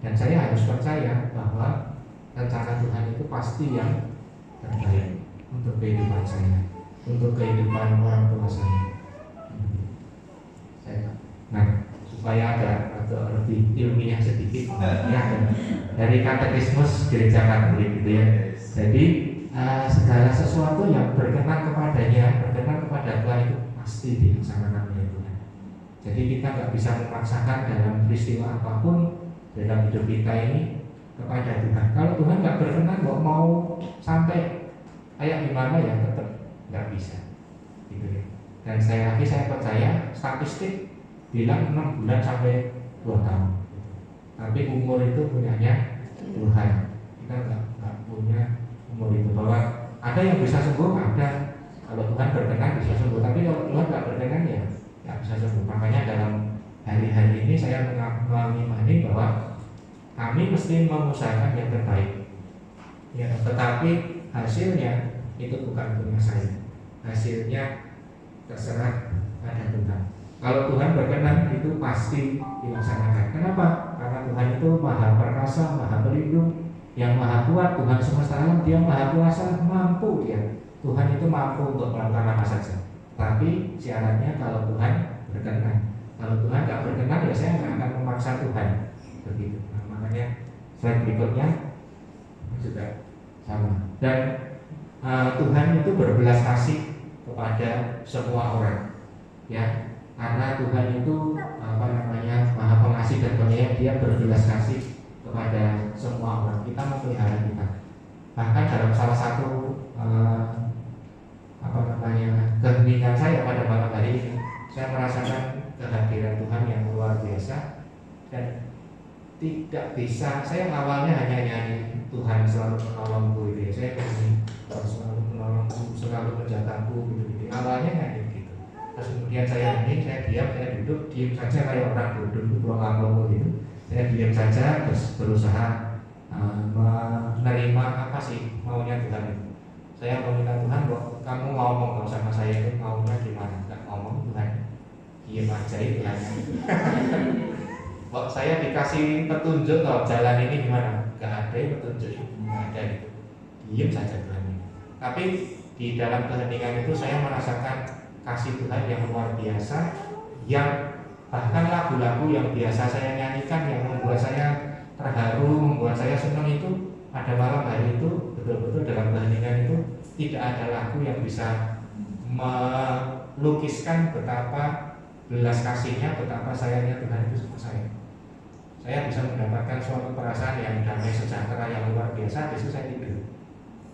Dan saya harus percaya bahwa rencana Tuhan itu pasti yang terbaik untuk kehidupan saya, untuk kehidupan orang tua saya. Nah, supaya agak lebih ilmiah sedikit, ya, dari katekismus gereja Katolik gitu ya. Jadi segala sesuatu yang berkenan kepadanya, berkenan kepada Tuhan itu pasti dilaksanakan oleh Tuhan. Jadi kita nggak bisa memaksakan dalam peristiwa apapun dalam hidup kita ini kepada Tuhan. Kalau Tuhan nggak berkenan, kok mau sampai kayak gimana ya tetap nggak bisa, gitu ya. Dan saya percaya statistik bilang 6 bulan sampai 2 tahun. Tapi umur itu punyanya Tuhan. Kita nggak punya umur itu, bahwa ada yang bisa sembuh, ada. Kalau Tuhan berkenan bisa sembuh, tapi kalau Tuhan nggak berkenan ya nggak bisa sembuh. Makanya dalam hari-hari ini saya mengimani bahwa kami mesti mengusahakan yang terbaik, ya, tetapi hasilnya itu bukan punya saya. Hasilnya terserah pada Tuhan. Kalau Tuhan berkenan itu pasti dilaksanakan. Kenapa? Karena Tuhan itu Maha Perkasa, Maha Pelindung, yang Maha Kuat, Tuhan semesta alam, Dia Maha Kuasa, mampu Dia. Tuhan itu mampu untuk melakukan apa saja. Tapi syaratnya kalau Tuhan berkenan. Kalau Tuhan tidak berkenan, ya saya nggak akan memaksa Tuhan. Begitu. Nah, makanya slide berikutnya juga sama. Dan Tuhan itu berbelas kasih kepada semua orang, ya. Karena Tuhan itu Maha Pengasih dan Penyayang, Dia berbelas kasih kepada semua orang. Kita memelihara kita. Bahkan dalam salah satu keheningan saya pada malam hari ini, saya merasakan kehadiran Tuhan yang luar biasa. Dan tidak bisa, saya awalnya hanya nyanyi Tuhan selalu menolongku gitu ya. Saya nyanyi selalu menolongku, selalu menjagaku gitu. Awalnya nyanyi gitu. Terus kemudian saya hening, saya diam, saya duduk, diam saja kayak orang duduk di pulau gitu. Saya diam saja, terus berusaha menerima apa sih maunya Tuhan itu. Saya meminta Tuhan, kok kamu ngomong sama saya itu maunya gimana? Gak ngomong Tuhan, diam aja itu hanya. Kok saya dikasih petunjuk kalau jalan ini gimana? Gak ada petunjuk, gak ada gitu. Diam saja Tuhan ini. Tapi di dalam keheningan itu saya merasakan kasih Tuhan yang luar biasa, yang bahkan lagu-lagu yang biasa saya nyanyikan yang membuat saya terharu, membuat saya senang itu pada malam hari itu betul-betul dalam keheningan itu tidak ada lagu yang bisa melukiskan betapa belas kasihnya, betapa sayangnya Tuhan itu sama saya. Saya bisa mendapatkan suatu perasaan yang damai sejahtera yang luar biasa. Besok saya tidur.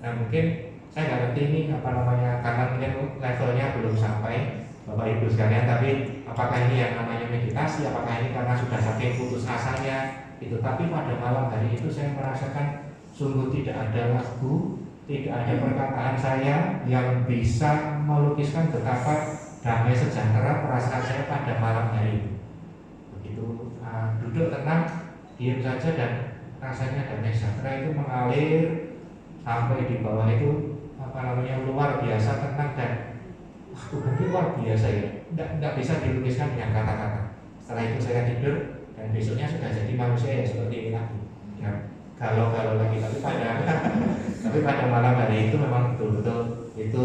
Nah mungkin saya nggak ngerti ini karena mungkin levelnya belum sampai Bapak Ibu sekalian. Tapi apakah ini yang namanya meditasi? Apakah ini karena sudah saking putus asanya? Itu. Tapi pada malam hari itu saya merasakan sungguh tidak ada lagu, tidak ada perkataan saya yang bisa melukiskan betapa damai sejahtera perasaan saya pada malam hari itu. Begitu duduk tenang, diam saja dan rasanya damai sejahtera itu mengalir sampai di bawah itu luar biasa tenang dan Tuhan itu luar biasa ya. Tidak bisa dilukiskan dengan kata-kata. Setelah itu saya tidur dan besoknya sudah jadi manusia ya seperti ini lagi. Ya, kalau lagi tapi pada malam hari itu memang betul-betul itu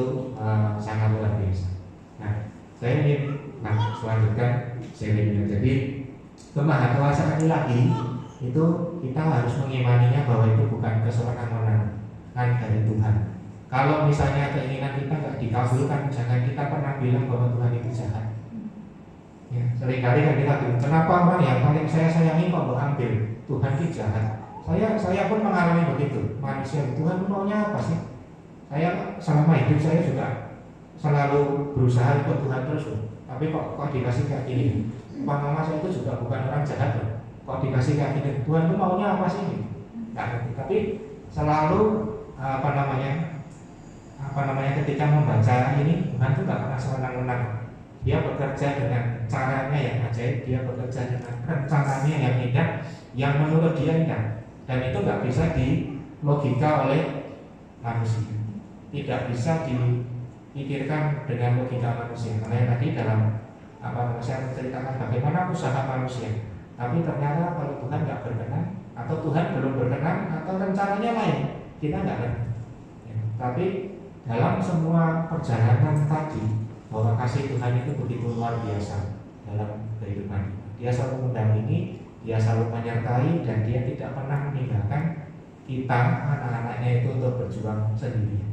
sangat luar biasa. Nah, saya ingin selanjutkan sharingnya. Jadi kemahakuasaan ilahi itu kita harus mengimaninya bahwa itu bukan kesewenang-wenangan dari Tuhan. Kalau misalnya keinginan kita nggak dikabulkan, jangan kita pernah bilang bahwa Tuhan itu jahat. Ya, seringkali kan kita bilang, kenapa orang yang paling saya sayangi kok ambil? Tuhan itu jahat. Saya pun mengalami begitu. Manusia, Tuhan maunya apa sih? Saya selama hidup saya juga selalu berusaha ikut Tuhan terus loh. Tapi kok dikasih kayak gini? Mama saya itu juga bukan orang jahat loh. Kok dikasih kayak gini? Tuhan itu maunya apa sih? Nah, tapi selalu ketika membaca ini Tuhan itu nggak pernah sewenang-wenang. Dia bekerja dengan caranya yang ajaib, dia bekerja dengan rencananya yang indah, yang menurut dia indah, dan itu nggak bisa dilogika oleh manusia, tidak bisa dipikirkan dengan logika manusia. Karena tadi dalam saya menceritakan bagaimana usaha manusia, tapi ternyata kalau Tuhan nggak berkenan, Tuhan belum berkenan atau rencananya lain, kita nggak ngerti. Ya, tapi dalam semua perjalanan tadi, bahwa kasih Tuhan itu begitu luar biasa dalam kehidupan kita. Dia selalu mendampingi, dia selalu menyertai, dan dia tidak pernah meninggalkan kita, anak-anaknya itu untuk berjuang sendiri.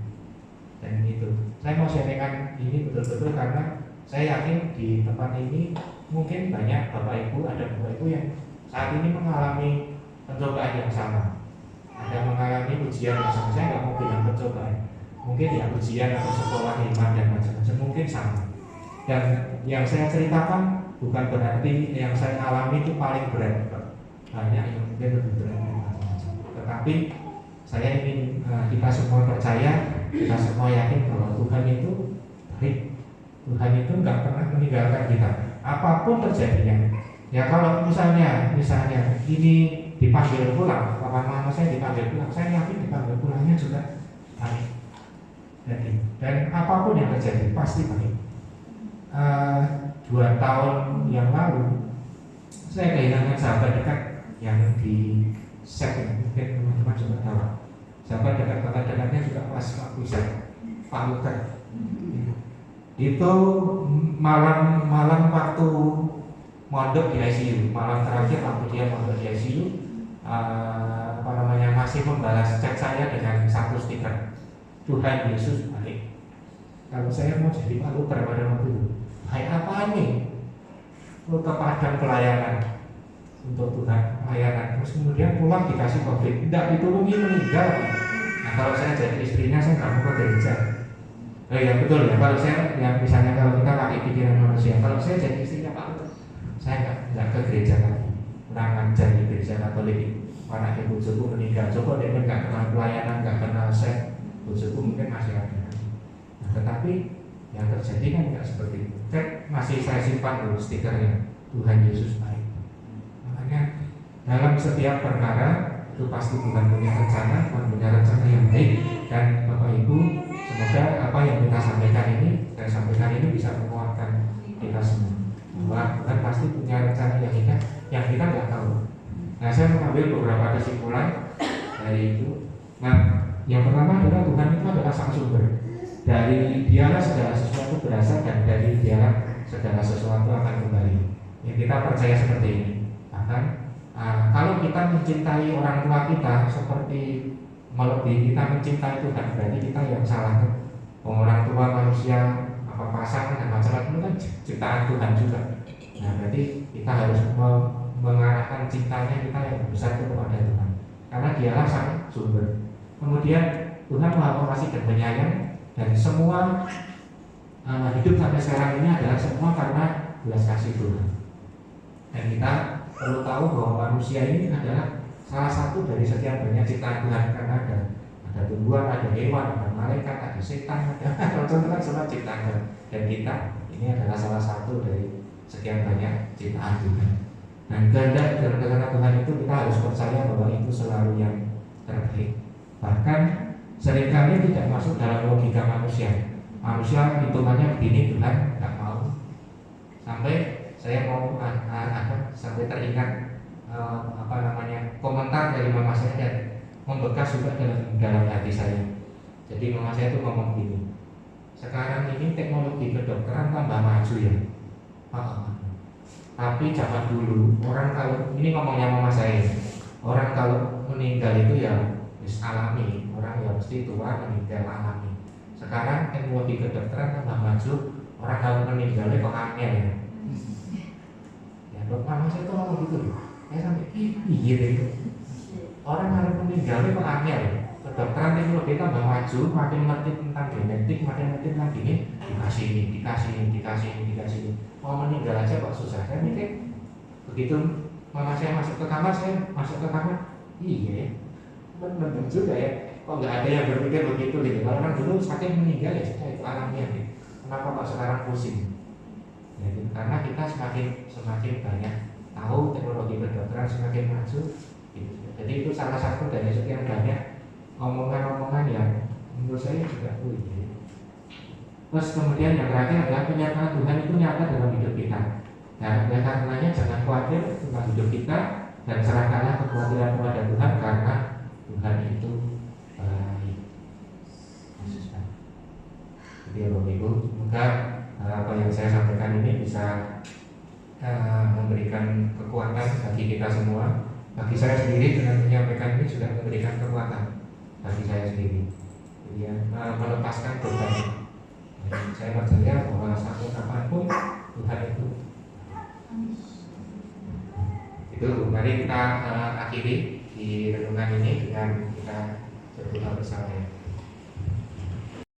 Dan itu, saya mau sharingkan ini betul-betul karena saya yakin di tempat ini mungkin banyak Bapak Ibu, ada Bapak Ibu yang saat ini mengalami pencobaan yang sama, ada mengalami ujian yang sama. Saya nggak mau bilang pencobaan, mungkin ya ujian atau sekolah iman dan macam-macam, mungkin sama. Dan yang saya ceritakan bukan berarti yang saya alami itu paling berat, banyak yang mungkin lebih berat dan macam-macam. Tetapi saya ingin kita semua percaya, kita semua yakin bahwa Tuhan itu baik. Tuhan itu nggak pernah meninggalkan kita, apapun terjadinya. Ya kalau misalnya ini dipanggil pulang, paman mama saya dipanggil pulang, saya yakin dipanggil pulangnya juga baik. Dan apapun yang terjadi pasti baik. 2 tahun yang lalu saya kehilangan sahabat dekat yang di set, mungkin teman-teman juga tahu. Sahabat dekat-dekatnya juga pas waktu set Pak Luter. Itu malam waktu mondok di ICU, malam terakhir waktu dia mondok di ICU, masih membalas chat saya dengan satu stiker, Tuhan Yesus baik. Kalau saya mau jadi Pak Luter pada waktu itu, baik apaan nih? Ke padang pelayanan untuk Tuhan, pelayanan. Terus kemudian pulang dikasih COVID, tidak ditulungi, meninggal. Nah kalau saya jadi istrinya, saya nggak mau ke gereja. Ya betul ya, kalau saya, ya misalnya kalau kita pakai pikiran manusia, kalau saya jadi istrinya Pak Luter, saya nggak ke gereja lagi, kurang ajar di gereja Katolik. Karena ibu bujuku meninggal, coba dia nggak kenal pelayanan, nggak kenal saya, bujuku mungkin masih ada. Nah, tetapi yang terjadi kan nggak seperti itu. Masih saya simpan dulu stikernya, Tuhan Yesus baik. Makanya dalam setiap perkara itu pasti Tuhan punya rencana, Tuhan punya rencana yang baik. Dan Bapak Ibu, semoga apa yang kita sampaikan ini, saya sampaikan ini bisa menguatkan kita semua. Bahwa Tuhan pasti punya rencana yang indah, yang kita nggak tahu. Nah, saya mengambil beberapa kesimpulan dari itu. Nah, yang pertama adalah Tuhan itu adalah sang sumber. Dari Dialah segala sesuatu berasal, dan dari Dialah segala sesuatu akan kembali. Ya, kita percaya seperti ini. Bahkan kalau kita mencintai orang tua kita seperti melebihi kita mencintai Tuhan, berarti kita yang salah kan? Orang tua manusia, apa pasangan dan macam-macam itu kan ciptaan Tuhan juga. Nah, berarti kita harus mengarahkan cintanya kita yang besar itu kepada Tuhan, karena Dialah sang sumber. Kemudian Tuhan Maha Pengasih dan Penyayang, dan semua hidup sampai sekarang ini adalah semua karena belas kasih Tuhan. Dan kita perlu tahu bahwa manusia ini adalah salah satu dari sekian banyak ciptaan Tuhan, karena ada tumbuhan, ada hewan, ada malaikat, ada setan, ada contohnya semua ciptaan Tuhan. Dan kita ini adalah salah satu dari sekian banyak ciptaan Tuhan. Dan kehendak dan rencana Tuhan itu kita harus percaya bahwa itu selalu yang terbaik. Bahkan seringkali tidak masuk dalam logika manusia. Manusia hitungannya begini, Tuhan nggak mau. Sampai saya mau sampai teringat komentar dari mama saya dan membekas juga dalam hati saya. Jadi mama saya itu ngomong gini, sekarang ini teknologi kedokteran tambah maju ya, tapi zaman dulu orang kalau, ini ngomongnya mama saya, orang kalau meninggal itu ya alami, orang yang mesti tua meninggal alami. Sekarang teknologi kedokteran tambah maju, orang kalau meninggalnya kok angel ya. Ya dok, mama saya tuh ngomong gitu loh. Saya sampai iya itu. Orang kalau meninggalnya kok angel. Kedokteran teknologi tambah maju, makin ngerti tentang genetik, makin ngerti tentang gini, dikasih ini. Mau meninggal aja kok susah. Saya mikir begitu mama saya masuk ke kamar, iya, benar juga ya. Kok nggak ada yang berpikir begitu gitu. Kalau orang dulu saking meninggal ya sudah itu alamiah gitu. Kenapa kok sekarang pusing? Ya, gitu. Karena kita semakin banyak tahu teknologi kedokteran semakin maju. Gitu. Jadi itu salah satu dari sekian banyak omongan-omongan yang menurut saya juga iya. Terus kemudian yang terakhir adalah penyertaan Tuhan itu nyata dalam hidup kita. Nah, oleh karenanya jangan khawatir tentang hidup kita dan serahkanlah kekhawatiran kepada Tuhan, itu baik. Jadi Bapak Ibu, semoga apa yang saya sampaikan ini bisa memberikan kekuatan bagi kita semua. Bagi saya sendiri dengan menyampaikan ini sudah memberikan kekuatan bagi saya sendiri. Jadi ya, melepaskan beban. Saya percaya bahwa satu apapun Tuhan itu mari kita akhiri di renungan ini dengan kita berdoa bersama.